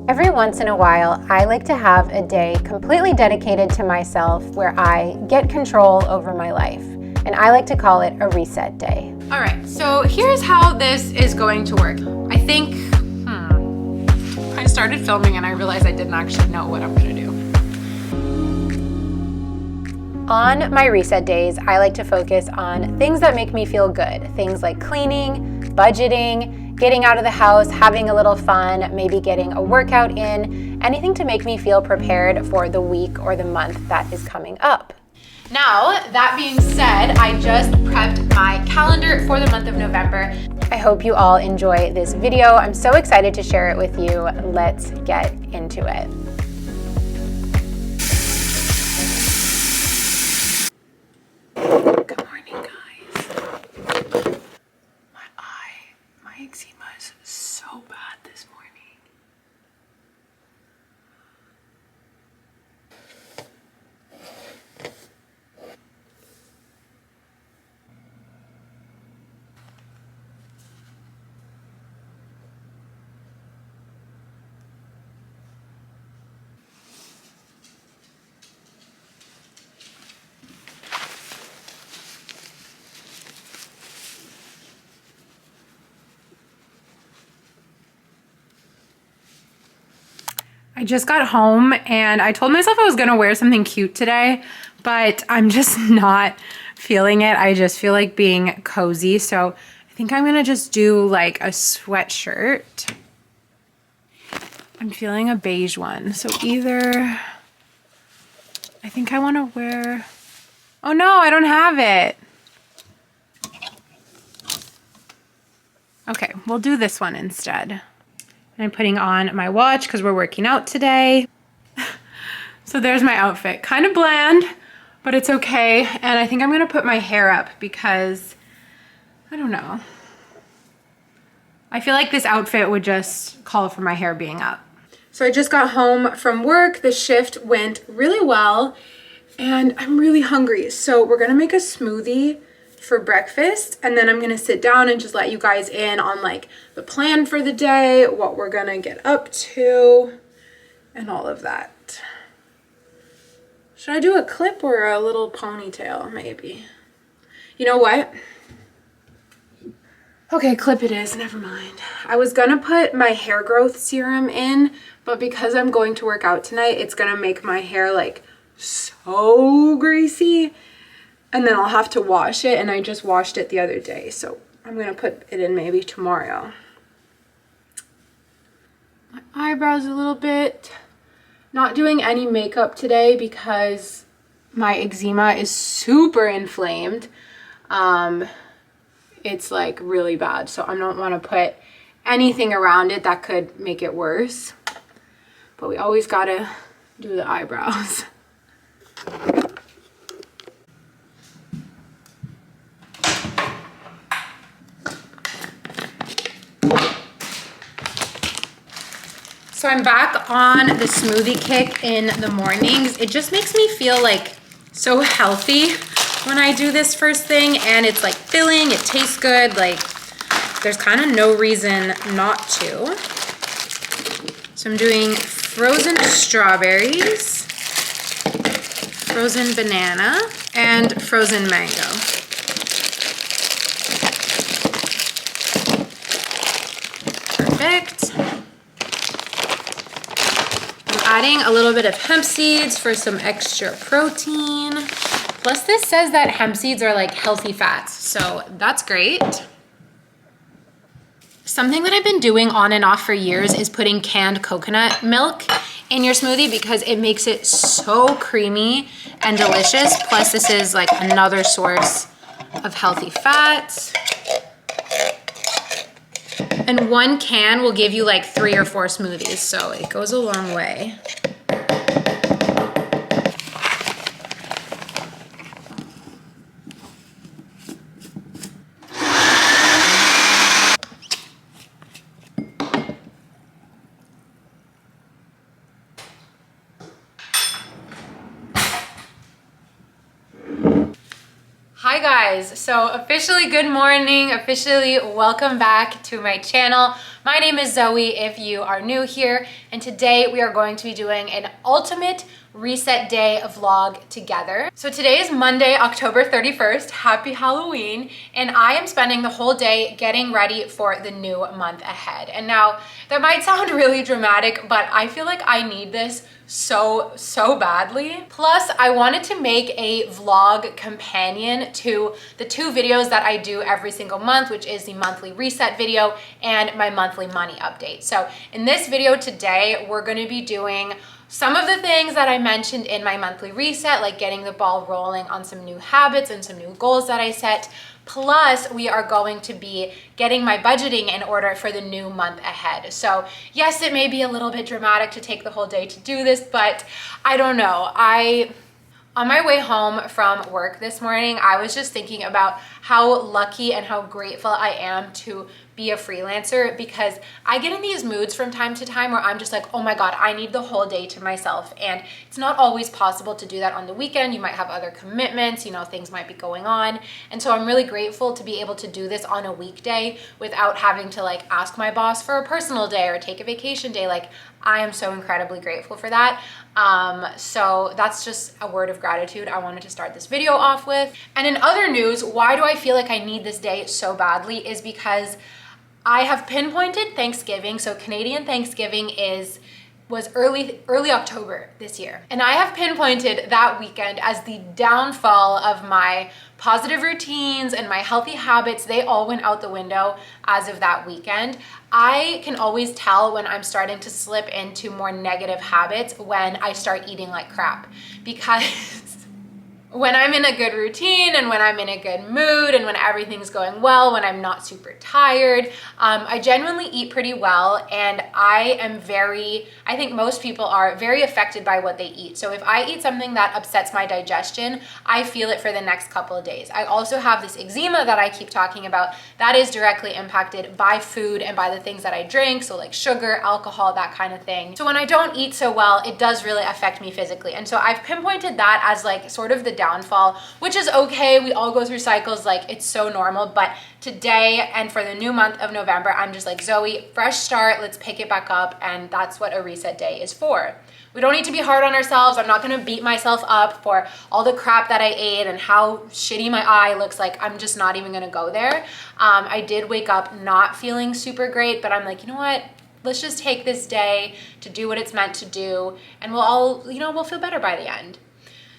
Every once in a while, I like to have a day completely dedicated to myself where I get control over my life, and I like to call it a reset day. All right, so here's how this is going to work. I think, I started filming and I realized I didn't actually know what I'm gonna do. On my reset days, I like to focus on things that make me feel good. Things like cleaning, budgeting, getting out of the house, having a little fun, maybe getting a workout in, anything to make me feel prepared for the week or the month that is coming up. Now, that being said, I just prepped my calendar for the month of November. I hope you all enjoy this video. I'm so excited to share it with you. Let's get into it. Good morning, guys. My eczema is so bad this morning. I just got home and I told myself I was gonna wear something cute today, but I'm just not feeling it. I just feel like being cozy. So I think I'm gonna just do like a sweatshirt. I'm feeling a beige one. So either, I think I wanna wear, oh no, I don't have it. Okay, we'll do this one instead. I'm putting on my watch because we're working out today. So there's my outfit. Kind of bland, but it's okay. And I think I'm gonna put my hair up because, I don't know. I feel like this outfit would just call for my hair being up. So I just got home from work. The shift went really well and I'm really hungry. So we're gonna make a smoothie for breakfast, and then I'm gonna sit down and just let you guys in on like the plan for the day, what we're gonna get up to, and all of that. Should I do a clip or a little ponytail, maybe? You know what? Okay, clip it is, never mind. I was gonna put my hair growth serum in, but because I'm going to work out tonight, it's gonna make my hair like so greasy. And then I'll have to wash it, and I just washed it the other day, so I'm gonna put it in maybe tomorrow. My eyebrows a little bit. Not doing any makeup today because my eczema is super inflamed. It's like really bad, so I don't wanna put anything around it that could make it worse. But we always gotta do the eyebrows. So I'm back on the smoothie kick in the mornings. It just makes me feel like so healthy when I do this first thing, and it's like filling, it tastes good. Like there's kind of no reason not to. So I'm doing frozen strawberries, frozen banana, and frozen mango. Perfect. Adding a little bit of hemp seeds for some extra protein. Plus this says that hemp seeds are like healthy fats, so that's great. Something that I've been doing on and off for years is putting canned coconut milk in your smoothie because it makes it so creamy and delicious. Plus this is like another source of healthy fats. And one can will give you like 3 or 4 smoothies, so it goes a long way. Hi guys, so officially good morning, officially welcome back to my channel. My name is Zoe if you are new here, and today we are going to be doing an ultimate reset day vlog together. So today is Monday, October 31st. Happy Halloween. And I am spending the whole day getting ready for the new month ahead. And now that might sound really dramatic, but I feel like I need this so badly. Plus, I wanted to make a vlog companion to the two videos that I do every single month, which is the monthly reset video and my monthly money update. So in this video today, we're going to be doing some of the things that I mentioned in my monthly reset, like getting the ball rolling on some new habits and some new goals that I set. Plus, we are going to be getting my budgeting in order for the new month ahead. So yes, it may be a little bit dramatic to take the whole day to do this, but I don't know. On my way home from work this morning, I was just thinking about how lucky and how grateful I am to be a freelancer, because I get in these moods from time to time where I'm just like, oh my God, I need the whole day to myself. And it's not always possible to do that on the weekend. You might have other commitments, things might be going on. And so I'm really grateful to be able to do this on a weekday without having to ask my boss for a personal day or take a vacation day. I am so incredibly grateful for that. So that's just a word of gratitude I wanted to start this video off with. And in other news, why do I feel like I need this day so badly is because I have pinpointed Thanksgiving. So Canadian Thanksgiving was early October this year. And I have pinpointed that weekend as the downfall of my positive routines and my healthy habits. They all went out the window as of that weekend. I can always tell when I'm starting to slip into more negative habits when I start eating like crap, because when I'm in a good routine and when I'm in a good mood and when everything's going well, when I'm not super tired, I genuinely eat pretty well. And I think most people are very affected by what they eat. So if I eat something that upsets my digestion, I feel it for the next couple of days. I also have this eczema that I keep talking about that is directly impacted by food and by the things that I drink. So like sugar, alcohol, that kind of thing. So when I don't eat so well, it does really affect me physically. And so I've pinpointed that as sort of the downfall, which is okay. We all go through cycles, it's so normal. But today and for the new month of November, I'm just like, Zoe, fresh start, let's pick it back up. And that's what a reset day is for. We don't need to be hard on ourselves. I'm not going to beat myself up for all the crap that I ate and how shitty my eye looks like. I'm just not even going to go there. I did wake up not feeling super great, but I'm like, you know what? Let's just take this day to do what it's meant to do. And we'll all, we'll feel better by the end.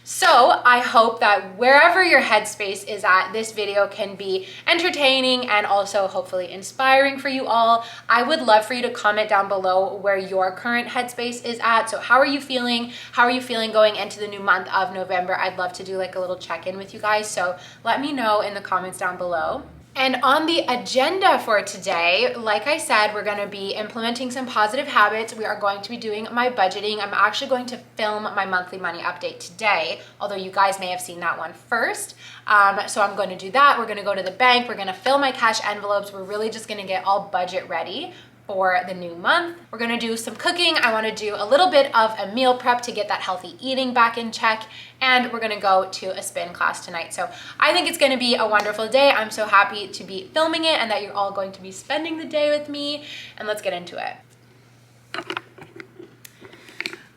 So I hope that wherever your headspace is at, this video can be entertaining and also hopefully inspiring for you all. I would love for you to comment down below where your current headspace is at. So how are you feeling? How are you feeling going into the new month of November? I'd love to do a little check-in with you guys. So let me know in the comments down below. And on the agenda for today, like I said, we're going to be implementing some positive habits. We are going to be doing my budgeting. I'm actually going to film my monthly money update today, although you guys may have seen that one first. So I'm going to do that. We're going to go to the bank. We're going to fill my cash envelopes. We're really just going to get all budget ready for the new month. We're gonna do some cooking. I wanna do a little bit of a meal prep to get that healthy eating back in check. And we're gonna go to a spin class tonight. So I think it's gonna be a wonderful day. I'm so happy to be filming it and that you're all going to be spending the day with me. And let's get into it.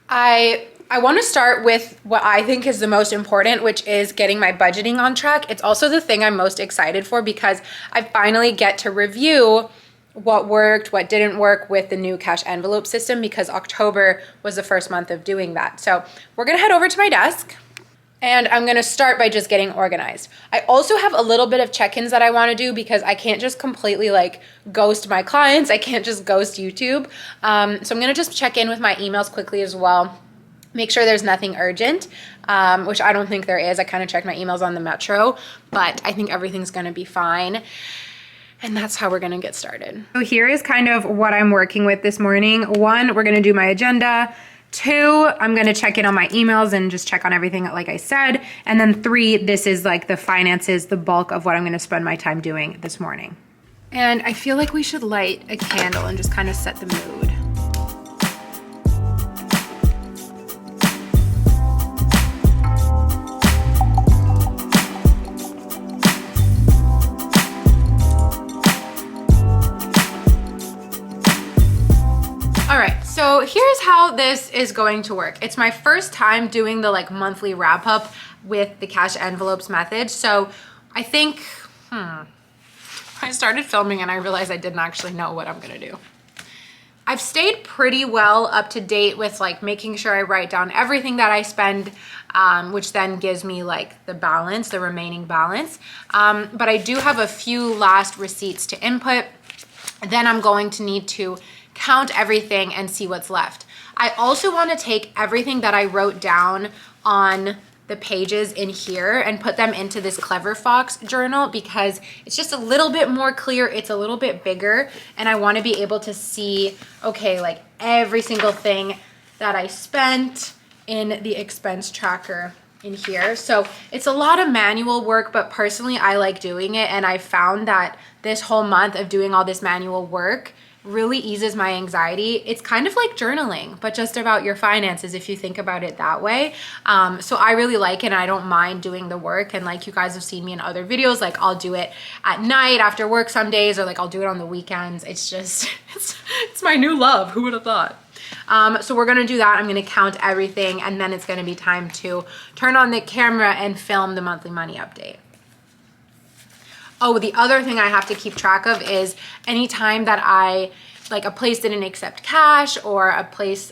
I want to start with what I think is the most important, which is getting my budgeting on track. It's also the thing I'm most excited for because I finally get to review what worked, what didn't work with the new cash envelope system, because October was the first month of doing that. So we're gonna head over to my desk and I'm gonna start by just getting organized. I also have a little bit of check-ins that I wanna do because I can't just completely ghost my clients. I can't just ghost YouTube. So I'm gonna just check in with my emails quickly as well. Make sure there's nothing urgent, which I don't think there is. I kind of checked my emails on the Metro, but I think everything's gonna be fine. And that's how we're gonna get started. So here is kind of what I'm working with this morning. 1, we're gonna do my agenda. 2, I'm gonna check in on my emails and just check on everything like I said. And then 3, this is the finances, the bulk of what I'm gonna spend my time doing this morning. And I feel like we should light a candle and just kind of set the mood. So here's how this is going to work. It's my first time doing the like monthly wrap up with the cash envelopes method. So I think, I started filming and I realized I didn't actually know what I'm gonna do. I've stayed pretty well up to date with like making sure I write down everything that I spend, which then gives me like the balance, the remaining balance. But I do have a few last receipts to input. Then I'm going to need to count everything and see what's left. I also want to take everything that I wrote down on the pages in here and put them into this Clever Fox journal because it's just a little bit more clear, it's a little bit bigger, and I want to be able to see, okay, like every single thing that I spent in the expense tracker in here. So it's a lot of manual work, but personally I like doing it, and I found that this whole month of doing all this manual work really eases my anxiety. It's kind of like journaling, but just about your finances if you think about it that way. So I really like it, and I don't mind doing the work. And like you guys have seen me in other videos, like I'll do it at night after work some days, or like I'll do it on the weekends. It's just, it's my new love. Who would have thought? So we're gonna do that. I'm gonna count everything, and then it's gonna be time to turn on the camera and film the monthly money update. Oh, the other thing I have to keep track of is any time that I, like a place didn't accept cash, or a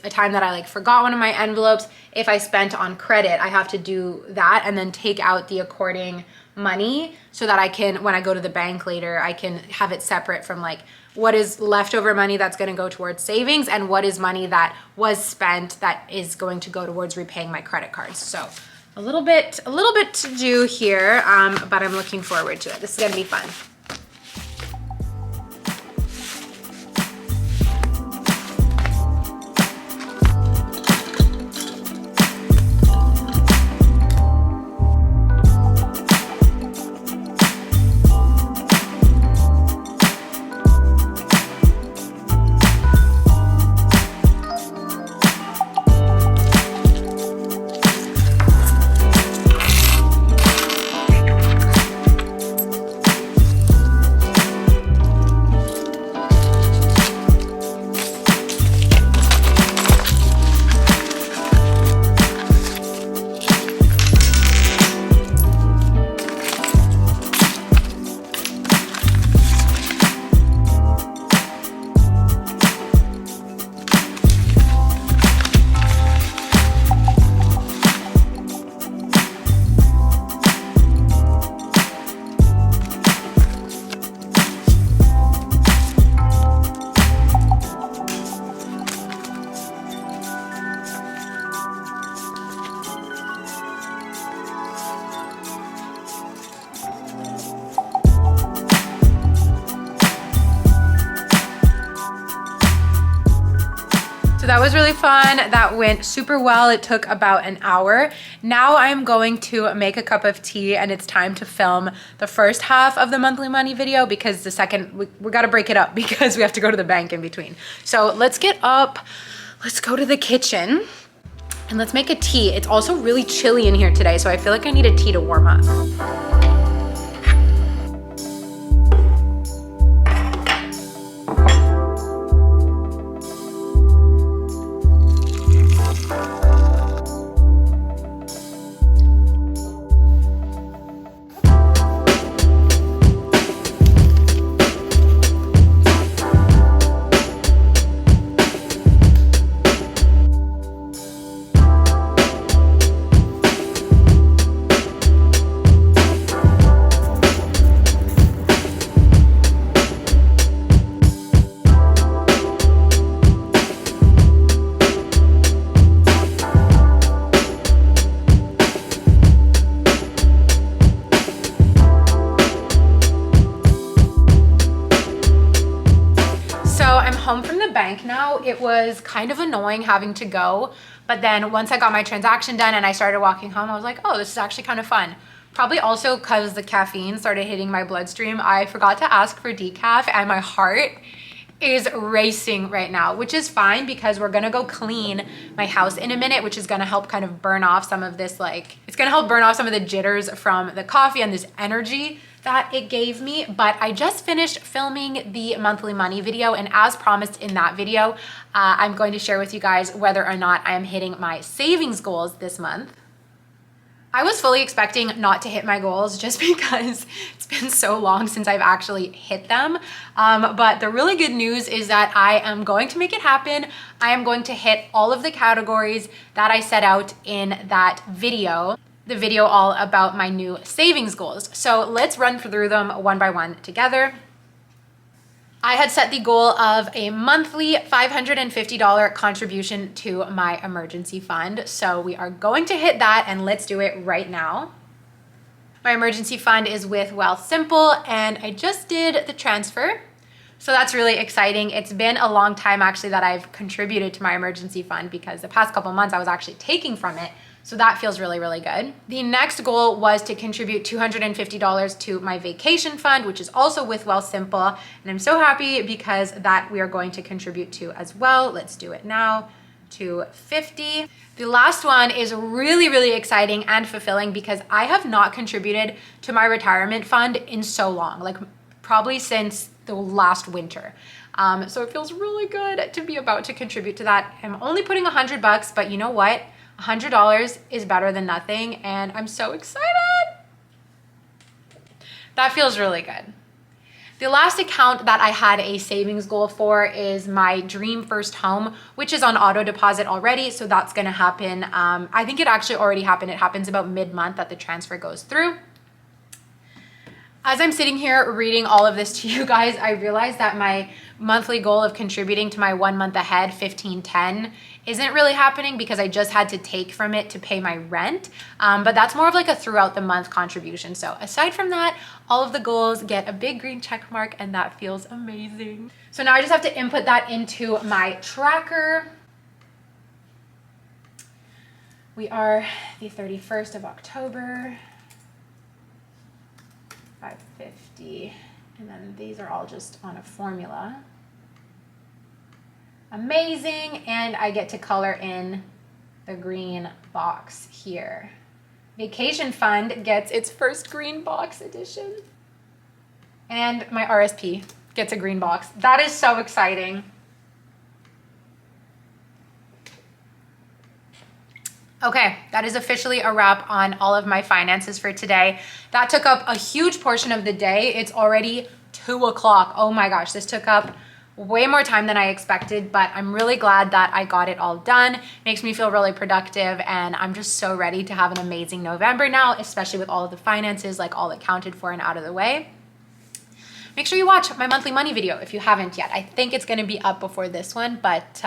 time that I like forgot one of my envelopes, if I spent on credit, I have to do that and then take out the according money so that I can, when I go to the bank later, I can have it separate from like what is leftover money that's going to go towards savings and what is money that was spent that is going to go towards repaying my credit cards. So a little bit to do here, but I'm looking forward to it. This is gonna be fun. So that was really fun. That went super well. It took about an hour. Now I'm going to make a cup of tea, and it's time to film the first half of the monthly money video because the second, we got to break it up because we have to go to the bank in between. So let's get up, let's go to the kitchen, and let's make a tea. It's also really chilly in here today, so I feel like I need a tea to warm up. Home from the bank now. It was kind of annoying having to go, but then once I got my transaction done and I started walking home, I was like, oh, this is actually kind of fun. Probably also because the caffeine started hitting my bloodstream. I forgot to ask for decaf and my heart is racing right now, which is fine because we're gonna go clean my house in a minute, which is gonna help kind of burn off some of this, like, it's gonna help burn off some of the jitters from the coffee and this energy that it gave me, but I just finished filming the monthly money video, and as promised in that video, I'm going to share with you guys whether or not I am hitting my savings goals this month. I was fully expecting not to hit my goals just because it's been so long since I've actually hit them. But the really good news is that I am going to make it happen. I am going to hit all of the categories that I set out in that video, the video all about my new savings goals. So let's run through them one by one together. I had set the goal of a monthly $550 contribution to my emergency fund. So we are going to hit that, and let's do it right now. My emergency fund is with Wealthsimple, and I just did the transfer. So that's really exciting. It's been a long time actually that I've contributed to my emergency fund because the past couple months I was actually taking from it. So that feels really, really good. The next goal was to contribute $250 to my vacation fund, which is also with Wealthsimple. And I'm so happy because that we are going to contribute to as well. Let's do it now. $250. The last one is really, really exciting and fulfilling because I have not contributed to my retirement fund in so long, like probably since the last winter. So it feels really good to be about to contribute to that. I'm only putting $100, but you know what? $100 is better than nothing, and I'm so excited. That feels really good. The last account that I had a savings goal for is my dream first home, which is on auto deposit already, so that's gonna happen. I think it actually already happened. It happens about mid-month that the transfer goes through. As I'm sitting here reading all of this to you guys, I realized that my monthly goal of contributing to my 1 month ahead, 1510, isn't really happening because I just had to take from it to pay my rent. But that's more of like a throughout the month contribution. So aside from that, all of the goals get a big green check mark, and that feels amazing. So now I just have to input that into my tracker. We are the 31st of October. 550, and then these are all just on a formula. Amazing, and I get to color in the green box here. Vacation fund gets its first green box edition, and my RSP gets a green box. That is so exciting. Okay, that is officially a wrap on all of my finances for today. That took up a huge portion of the day. It's already 2 o'clock. Oh my gosh, this took up way more time than I expected, but I'm really glad that I got it all done. Makes me feel really productive, and I'm just so ready to have an amazing November now, especially with all of the finances like all accounted for and out of the way. Make sure you watch my monthly money video if you haven't yet. I think it's gonna be up before this one, but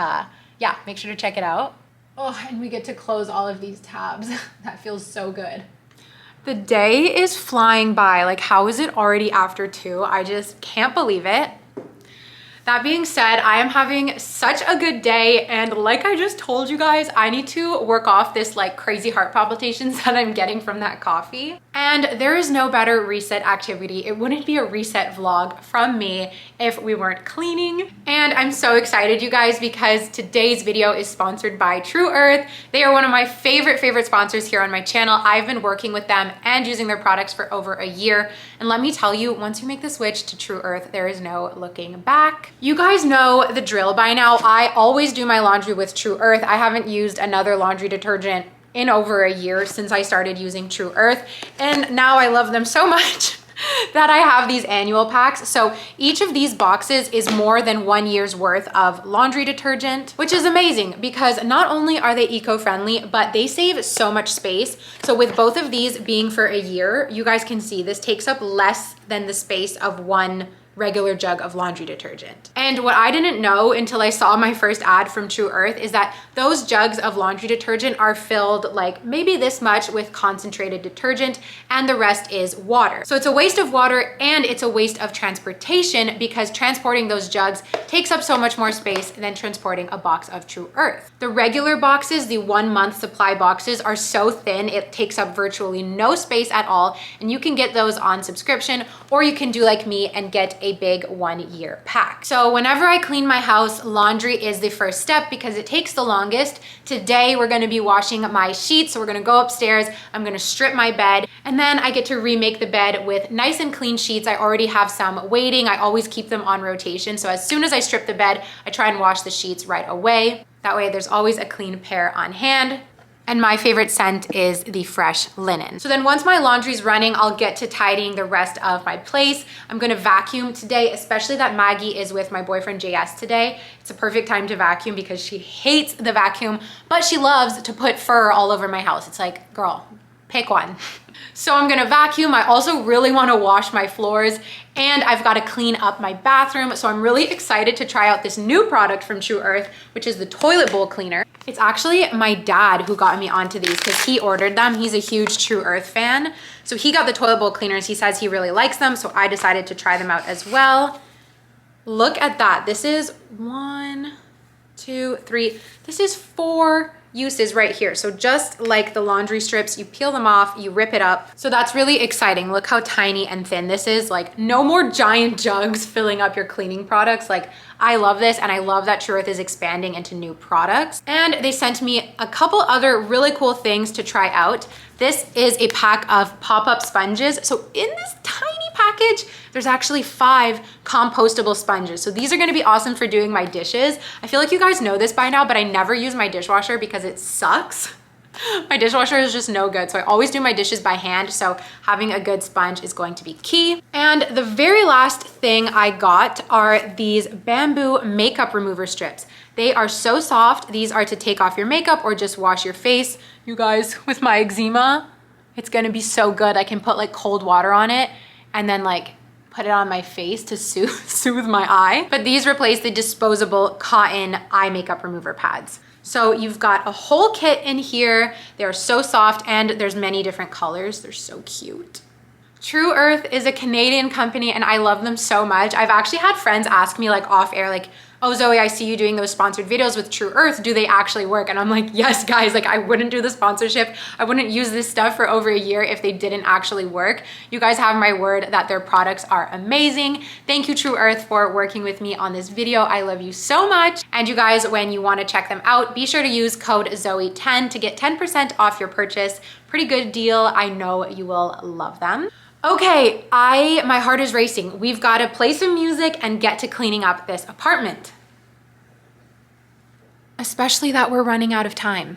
yeah, make sure to check it out. Oh, and we get to close all of these tabs. That feels so good. The day is flying by. Like, how is it already after 2? I just can't believe it. That being said, I am having such a good day, and like I just told you guys, I need to work off this like crazy heart palpitations that I'm getting from that coffee. And there is no better reset activity. It wouldn't be a reset vlog from me if we weren't cleaning. And I'm so excited, you guys, because today's video is sponsored by True Earth. They are one of my favorite sponsors here on my channel. I've been working with them and using their products for over a year. And let me tell you, once you make the switch to True Earth, there is no looking back. You guys know the drill by now. I always do my laundry with True Earth. I haven't used another laundry detergent in over a year since I started using True Earth. And now I love them so much that I have these annual packs. So each of these boxes is more than 1 year's worth of laundry detergent, which is amazing because not only are they eco-friendly, but they save so much space. So with both of these being for a year, you guys can see this takes up less than the space of one regular jug of laundry detergent. And what I didn't know until I saw my first ad from True Earth is that those jugs of laundry detergent are filled like maybe this much with concentrated detergent and the rest is water. So it's a waste of water and it's a waste of transportation because transporting those jugs takes up so much more space than transporting a box of True Earth. The regular boxes, the 1 month supply boxes, are so thin it takes up virtually no space at all, and you can get those on subscription, or you can do like me and get a big 1-year pack. So whenever I clean my house, laundry is the first step because it takes the longest. Today, we're gonna be washing my sheets. So we're gonna go upstairs, I'm gonna strip my bed, and then I get to remake the bed with nice and clean sheets. I already have some waiting. I always keep them on rotation. So as soon as I strip the bed, I try and wash the sheets right away. That way there's always a clean pair on hand. And my favorite scent is the fresh linen. So then once my laundry's running, I'll get to tidying the rest of my place. I'm gonna vacuum today, especially that Maggie is with my boyfriend JS today. It's a perfect time to vacuum because she hates the vacuum, but she loves to put fur all over my house. It's like, girl, pick one. So I'm gonna vacuum. I also really wanna wash my floors, and I've gotta clean up my bathroom. So I'm really excited to try out this new product from True Earth, which is the toilet bowl cleaner. It's actually my dad who got me onto these because he ordered them. He's a huge True Earth fan. So he got the toilet bowl cleaners. He says he really likes them. So I decided to try them out as well. Look at that. This is 1, 2, 3. This is 4 uses right here. So just like the laundry strips, you peel them off, you rip it up. So that's really exciting. Look how tiny and thin this is. Like, no more giant jugs filling up your cleaning products. Like, I love this, and I love that True Earth is expanding into new products. And they sent me a couple other really cool things to try out. This is a pack of pop-up sponges. So in this tiny package, there's actually 5 compostable sponges. So these are gonna be awesome for doing my dishes. I feel like you guys know this by now, but I never use my dishwasher because it sucks. My dishwasher is just no good. So I always do my dishes by hand. So having a good sponge is going to be key. And the very last thing I got are these bamboo makeup remover strips. They are so soft. These are to take off your makeup or just wash your face. You guys, with my eczema, it's gonna be so good. I can put like cold water on it and then like put it on my face to soothe my eye. But these replace the disposable cotton eye makeup remover pads. So you've got a whole kit in here. They're so soft, and there's many different colors. They're so cute. True Earth is a Canadian company, and I love them so much. I've actually had friends ask me like off air, like, oh, Zoey, I see you doing those sponsored videos with True Earth. Do they actually work? And I'm like, yes, guys, like I wouldn't do the sponsorship. I wouldn't use this stuff for over a year if they didn't actually work. You guys have my word that their products are amazing. Thank you, True Earth, for working with me on this video. I love you so much. And you guys, when you want to check them out, be sure to use code Zoey10 to get 10% off your purchase. Pretty good deal. I know you will love them. Okay, my heart is racing. We've got to play some music and get to cleaning up this apartment. Especially that we're running out of time.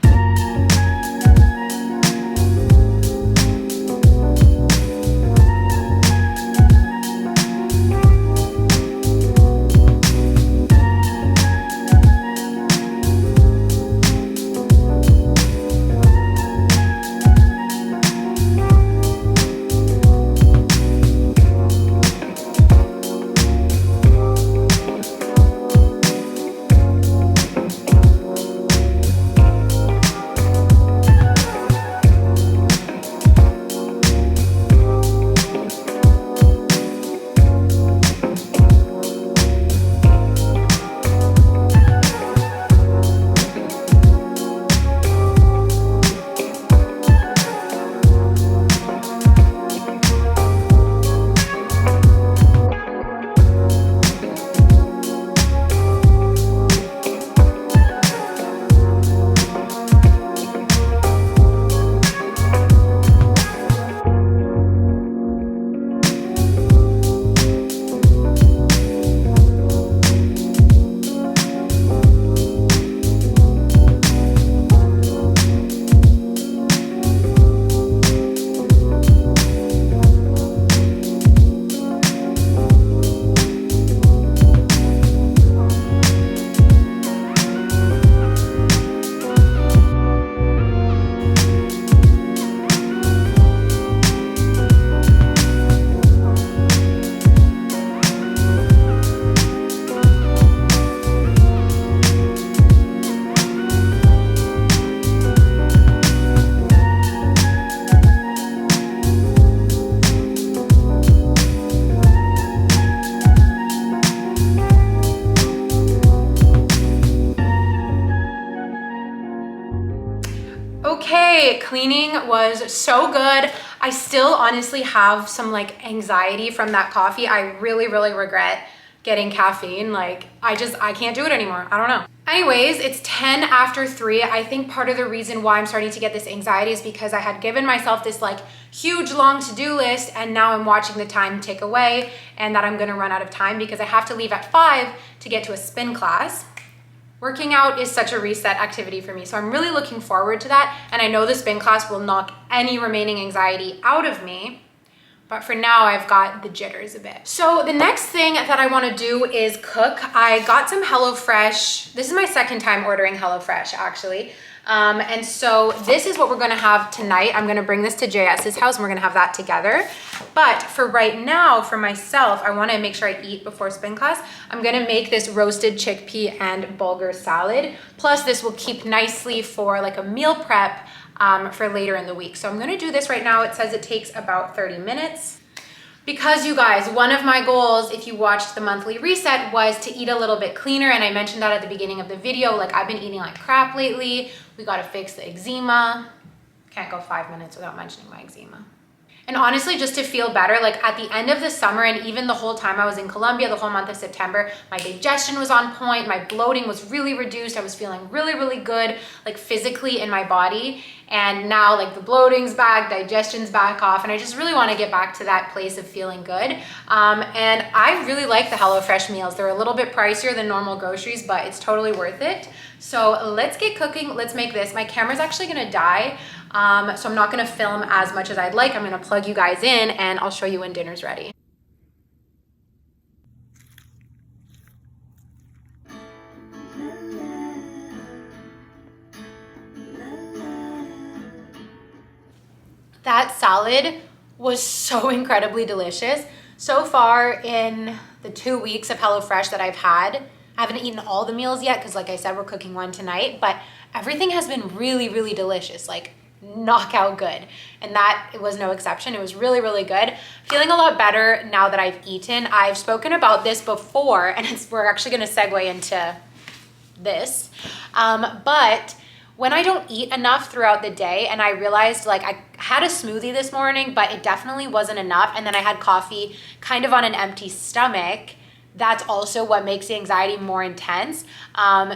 Okay, cleaning was so good. I still honestly have some like anxiety from that coffee. I really regret getting caffeine. Like I can't do it anymore. I don't know. Anyways, it's 10 after 3. I think part of the reason why I'm starting to get this anxiety is because I had given myself this like huge long to-do list, and now I'm watching the time tick away and that I'm gonna run out of time because I have to leave at 5 to get to a spin class. Working out is such a reset activity for me, so I'm really looking forward to that, and I know the spin class will knock any remaining anxiety out of me, but for now I've got the jitters a bit. So the next thing that I want to do is cook. I got some HelloFresh. This is my second time ordering HelloFresh actually. And so this is what we're gonna have tonight. I'm gonna bring this to JS's house and we're gonna have that together. But for right now, for myself, I wanna make sure I eat before spin class. I'm gonna make this roasted chickpea and bulgur salad. Plus this will keep nicely for like a meal prep for later in the week. So I'm gonna do this right now. It says it takes about 30 minutes. Because you guys, one of my goals, if you watched the monthly reset, was to eat a little bit cleaner. And I mentioned that at the beginning of the video, like I've been eating like crap lately. We gotta fix the eczema. Can't go 5 minutes without mentioning my eczema. And honestly, just to feel better, like at the end of the summer and even the whole time I was in Colombia, the whole month of September, my digestion was on point, my bloating was really reduced, I was feeling really good, like physically in my body. And now like the bloating's back, digestion's back off, and I just really want to get back to that place of feeling good. And I really like the HelloFresh meals. They're a little bit pricier than normal groceries, but it's totally worth it. So let's get cooking, let's make this. My camera's actually gonna die, so I'm not gonna film as much as I'd like. I'm gonna plug you guys in and I'll show you when dinner's ready. That salad was so incredibly delicious. So far in the 2 weeks of HelloFresh that I've had, I haven't eaten all the meals yet because like I said, we're cooking one tonight, but everything has been really delicious, like knockout good. And that it was no exception. It was really good. Feeling a lot better now that I've eaten. I've spoken about this before, and we're actually gonna segue into this. But when I don't eat enough throughout the day, and I realized like I had a smoothie this morning, but it definitely wasn't enough, and then I had coffee kind of on an empty stomach, that's also what makes the anxiety more intense.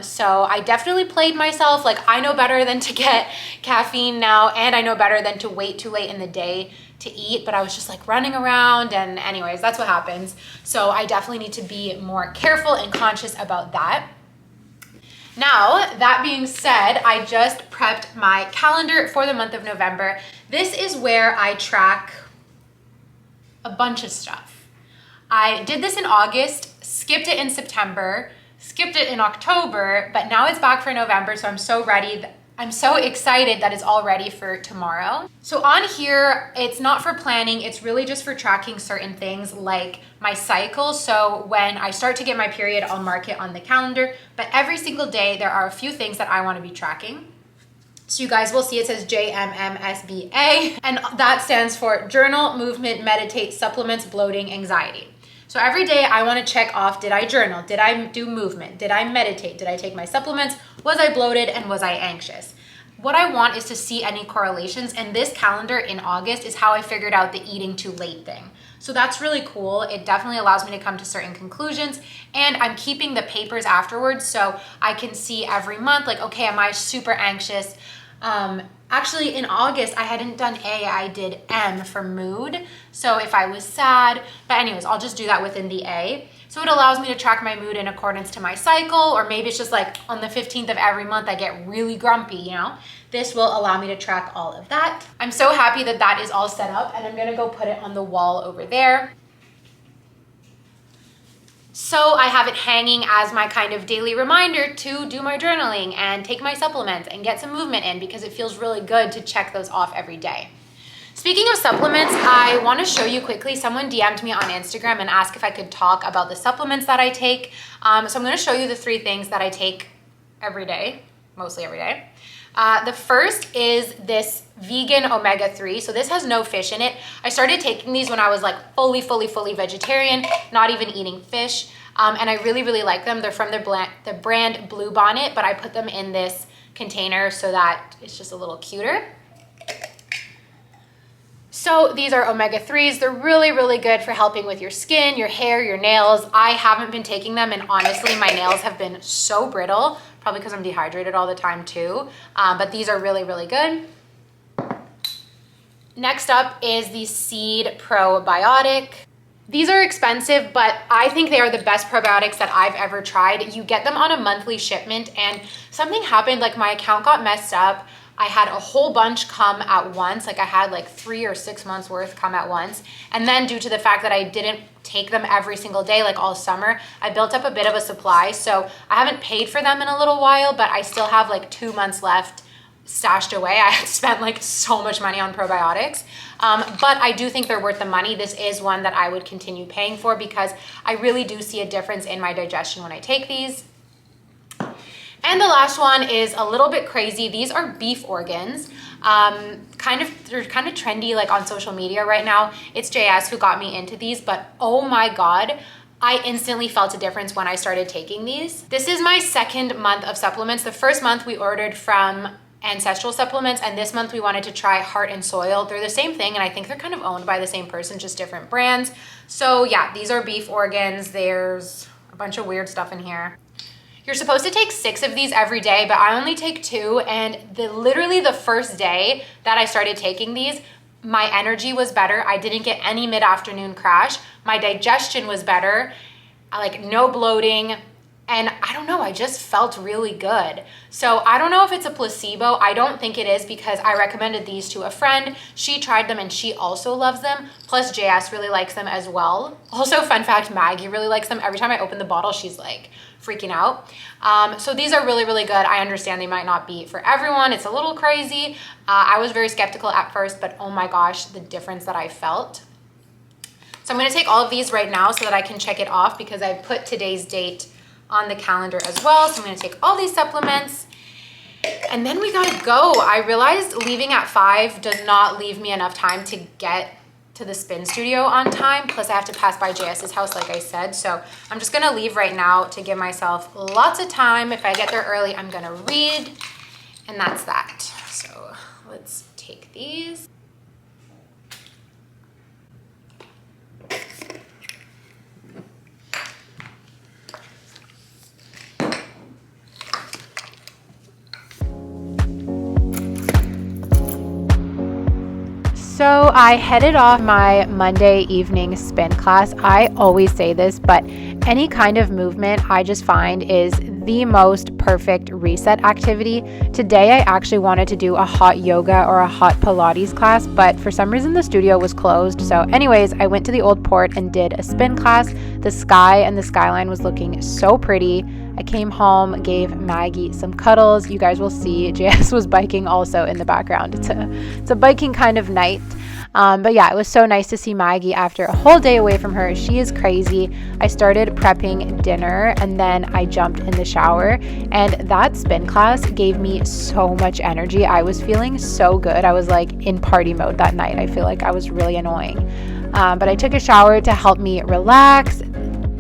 So I definitely played myself. Like I know better than to get caffeine now, and I know better than to wait too late in the day to eat, but I was just like running around, and anyways, that's what happens. So I definitely need to be more careful and conscious about that. Now, that being said, I just prepped my calendar for the month of November. This is where I track a bunch of stuff. I did this in August, skipped it in September, skipped it in October, but now it's back for November, so I'm so ready. I'm so excited that it's all ready for tomorrow. So on here, it's not for planning, it's really just for tracking certain things like my cycle. So when I start to get my period, I'll mark it on the calendar, but every single day there are a few things that I want to be tracking. So you guys will see it says JMMSBA, and that stands for journal, movement, meditate, supplements, bloating, anxiety. So every day I want to check off, did I journal? Did I do movement? Did I meditate? Did I take my supplements? Was I bloated and was I anxious? What I want is to see any correlations, and this calendar in August is how I figured out the eating too late thing. So that's really cool. It definitely allows me to come to certain conclusions, and I'm keeping the papers afterwards so I can see every month, like, okay, am I super anxious? Actually in August, I hadn't done A, I did M for mood. So if I was sad, but anyways, I'll just do that within the A. So it allows me to track my mood in accordance to my cycle, or maybe it's just like on the 15th of every month, I get really grumpy, you know? This will allow me to track all of that. I'm so happy that that is all set up, and I'm gonna go put it on the wall over there. So I have it hanging as my kind of daily reminder to do my journaling and take my supplements and get some movement in, because it feels really good to check those off every day. Speaking of supplements, I want to show you quickly, someone DM'd me on Instagram and asked if I could talk about the supplements that I take. So I'm going to show you the 3 things that I take every day, mostly every day. The first is this vegan omega-3. So this has no fish in it. I started taking these when I was like fully vegetarian, not even eating fish. and I really, really like them. They're from the brand Blue Bonnet, but I put them in this container so that it's just a little cuter. So these are omega-3s. They're really, really good for helping with your skin, your hair, your nails. I haven't been taking them, and honestly, my nails have been so brittle, probably because I'm dehydrated all the time too. But these are really, really good. Next up is the Seed Probiotic. These are expensive, but I think they are the best probiotics that I've ever tried. You get them on a monthly shipment, and something happened, like my account got messed up. I had a whole bunch come at once. Like I had like 3 or 6 months worth come at once. And then due to the fact that I didn't take them every single day, like all summer, I built up a bit of a supply. So I haven't paid for them in a little while, but I still have like 2 months left stashed away. I had spent like so much money on probiotics, but I do think they're worth the money. This is one that I would continue paying for because I really do see a difference in my digestion when I take these. And the last one is a little bit crazy. These are beef organs. They're kind of trendy like on social media right now. It's JS who got me into these, but oh my God, I instantly felt a difference when I started taking these. This is my second month of supplements. The first month we ordered from Ancestral Supplements, and this month we wanted to try Heart and Soil. They're the same thing, and I think they're kind of owned by the same person, just different brands. So yeah, these are beef organs. There's a bunch of weird stuff in here. You're supposed to take 6 of these every day, but I only take 2, and literally the first day that I started taking these, my energy was better. I didn't get any mid-afternoon crash. My digestion was better, like no bloating, and I don't know, I just felt really good. So I don't know if it's a placebo. I don't think it is because I recommended these to a friend. She tried them and she also loves them. Plus JS really likes them as well. Also, fun fact, Maggie really likes them. Every time I open the bottle, she's like freaking out. So these are really, really good. I understand they might not be for everyone. It's a little crazy. I was very skeptical at first, but oh my gosh, the difference that I felt. So I'm gonna take all of these right now so that I can check it off because I put today's date on the calendar as well. So I'm gonna take all these supplements and then we gotta go. I realized leaving at 5 does not leave me enough time to get to the spin studio on time. Plus I have to pass by JS's house, like I said. So I'm just gonna leave right now to give myself lots of time. If I get there early, I'm gonna read, and that's that. So let's take these. So I headed off my Monday evening spin class. I always say this, but any kind of movement I just find is the most perfect reset activity. Today I actually wanted to do a hot yoga or a hot Pilates class, but for some reason the studio was closed. So anyways, I went to the Old Port and did a spin class. The sky and the skyline was looking so pretty. I came home, gave Maggie some cuddles. You guys will see JS was biking also in the background. It's a biking kind of night. But yeah, it was so nice to see Maggie after a whole day away from her. She is crazy. I started prepping dinner and then I jumped in the shower, and that spin class gave me so much energy. I was feeling so good. I was like in party mode that night. I feel like I was really annoying. But I took a shower to help me relax.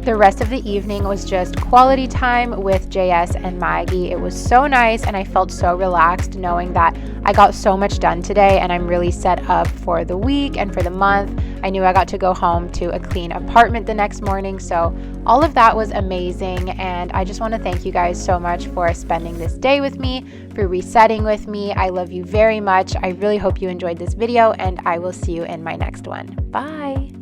The rest of the evening was just quality time with JS and Maggie. It was so nice and I felt so relaxed knowing that I got so much done today and I'm really set up for the week and for the month. I knew I got to go home to a clean apartment the next morning, so all of that was amazing, and I just want to thank you guys so much for spending this day with me, for resetting with me. I love you very much. I really hope you enjoyed this video, and I will see you in my next one. Bye!